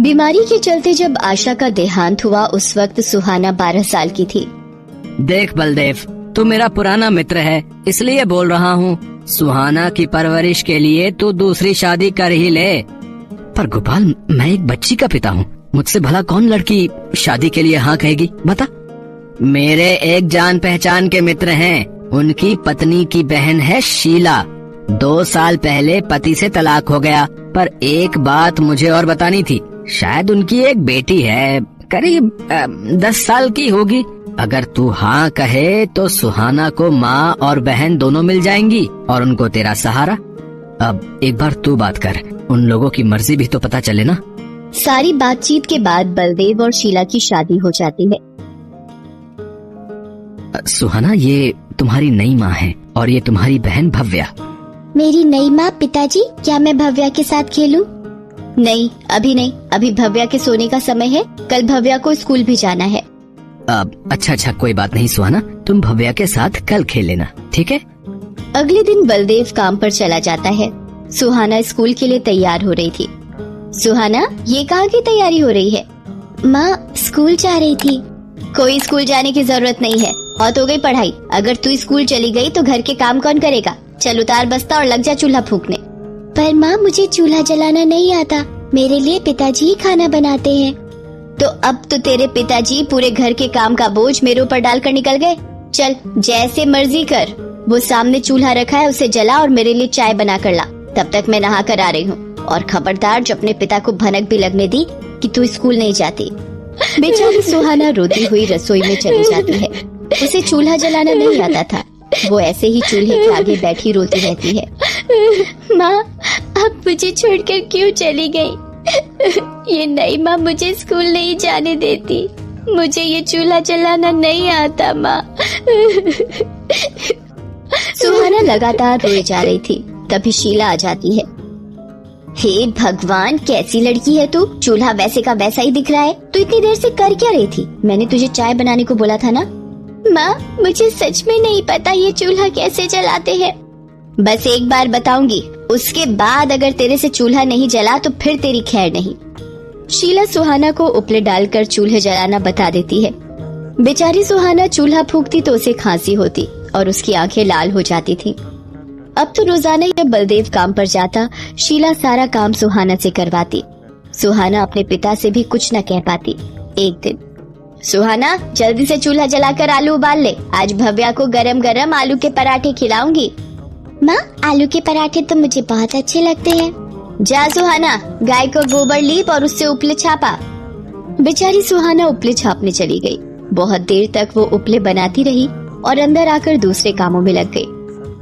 बीमारी के चलते जब आशा का देहांत हुआ उस वक्त सुहाना 12 साल की थी। देख बलदेव, तू मेरा पुराना मित्र है, इसलिए बोल रहा हूँ। सुहाना की परवरिश के लिए तू दूसरी शादी कर ही ले। पर गोपाल, मैं एक बच्ची का पिता हूँ, मुझसे भला कौन लड़की शादी के लिए हाँ कहेगी, बता। मेरे एक जान पहचान के मित्र हैं, उनकी पत्नी की बहन है शीला। 2 साल पहले पति से तलाक हो गया, पर एक बात मुझे और बतानी थी। शायद उनकी एक बेटी है, करीब 10 साल की होगी। अगर तू हाँ कहे तो सुहाना को माँ और बहन दोनों मिल जाएंगी और उनको तेरा सहारा। अब एक बार तू बात कर, उन लोगों की मर्जी भी तो पता चले ना। सारी बातचीत के बाद बलदेव और शीला की शादी हो जाती है। सुहाना, ये तुम्हारी नई माँ है और ये तुम्हारी बहन भव्या। मेरी नई माँ। पिताजी, क्या मैं भव्या के साथ खेलूं? नहीं, अभी नहीं। अभी भव्या के सोने का समय है। कल भव्या को स्कूल भी जाना है। अच्छा, कोई बात नहीं सुहाना, तुम भव्या के साथ कल खेल लेना, ठीक है। अगले दिन बलदेव काम पर चला जाता है। सुहाना स्कूल के लिए तैयार हो रही थी। सुहाना, ये कहाँ की तैयारी हो रही है? माँ, स्कूल जा रही थी। कोई स्कूल जाने की जरूरत नहीं है, बहुत हो गई पढ़ाई। अगर तू स्कूल चली गई तो घर के काम कौन करेगा? चल उतार बस्ता और लग जा चूल्हा फूकने। पर माँ, मुझे चूल्हा जलाना नहीं आता। मेरे लिए पिताजी ही खाना बनाते हैं। तो अब तो तेरे पिताजी पूरे घर के काम का बोझ मेरे ऊपर डालकर निकल गए। चल, जैसे मर्जी कर। वो सामने चूल्हा रखा है, उसे जला और मेरे लिए चाय बना कर ला। तब तक मैं नहा कर आ रही हूँ। और खबरदार, जो अपने पिता को भनक भी लगने दी कि तू स्कूल नहीं जाती। बेचारी सुहाना रोती हुई रसोई में चली जाती है। उसे चूल्हा जलाना नहीं आता था। वो ऐसे ही चूल्हे के आगे बैठी रोती रहती है। माँ, अब मुझे छोड़कर क्यों चली गई? ये नई माँ मुझे स्कूल नहीं जाने देती। मुझे ये चूल्हा जलाना नहीं आता माँ। सुहाना लगातार रोए जा रही थी। तभी शीला आ जाती है। हे भगवान, कैसी लड़की है तू? चूल्हा वैसे का वैसा ही दिख रहा है। तू इतनी देर से कर क्या रही थी? मैंने तुझे चाय बनाने को बोला था ना। माँ, मुझे सच में नहीं पता ये चूल्हा कैसे जलाते हैं। बस एक बार बताऊंगी, उसके बाद अगर तेरे से चूल्हा नहीं जला तो फिर तेरी खैर नहीं। शीला सुहाना को उपले डालकर चूल्हे जलाना बता देती है। बेचारी सुहाना चूल्हा फूकती तो उसे खांसी होती और उसकी आंखें लाल हो जाती थी। अब तो रोजाना जब बलदेव काम पर जाता, शीला सारा काम सुहाना से करवाती। सुहाना अपने पिता से भी कुछ न कह पाती। एक दिन, सुहाना, जल्दी से चूल्हा जलाकर आलू उबाल ले। आज भव्या को गरम गरम आलू के पराठे खिलाऊंगी। माँ, आलू के पराठे तो मुझे बहुत अच्छे लगते हैं। जा सुहाना, गाय को गोबर लीप और उससे उपले छापा। बेचारी सुहाना उपले छापने चली गई। बहुत देर तक वो उपले बनाती रही और अंदर आकर दूसरे कामों में लग गई।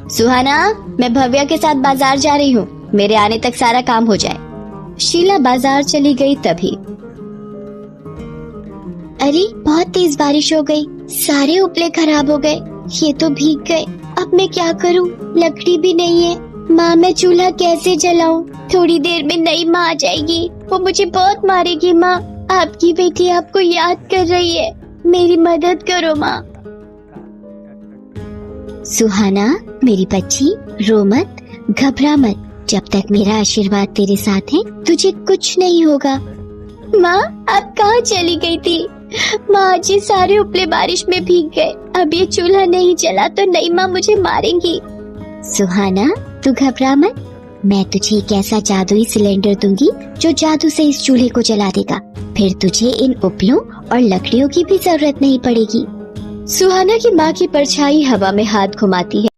सुहाना, मैं भव्या के साथ बाजार जा रही हूँ। मेरे आने तक सारा काम हो जाए। शीला बाजार चली गई। तभी अरे, बहुत तेज बारिश हो गई। सारे उपले खराब हो गए। ये तो भीग गए। अब मैं क्या करूँ? लकड़ी भी नहीं है। माँ, मैं चूल्हा कैसे जलाऊं? थोड़ी देर में नई माँ आ जाएगी, वो मुझे बहुत मारेगी। माँ, आपकी बेटी आपको याद कर रही है, मेरी मदद करो माँ। सुहाना, मेरी बच्ची, रो मत, घबरा मत। जब तक मेरा आशीर्वाद तेरे साथ है, तुझे कुछ नहीं होगा। माँ, आप कहाँ चली गई थी? माँ, आज ये सारे उपले बारिश में भीग गए। अब ये चूल्हा नहीं जला तो नई माँ मुझे मारेंगी। सुहाना, तू घबरा मत। मैं तुझे एक ऐसा जादुई सिलेंडर दूंगी जो जादू से इस चूल्हे को जला देगा। फिर तुझे इन उपलों और लकड़ियों की भी जरूरत नहीं पड़ेगी। सुहाना की माँ की परछाई हवा में हाथ घुमाती है।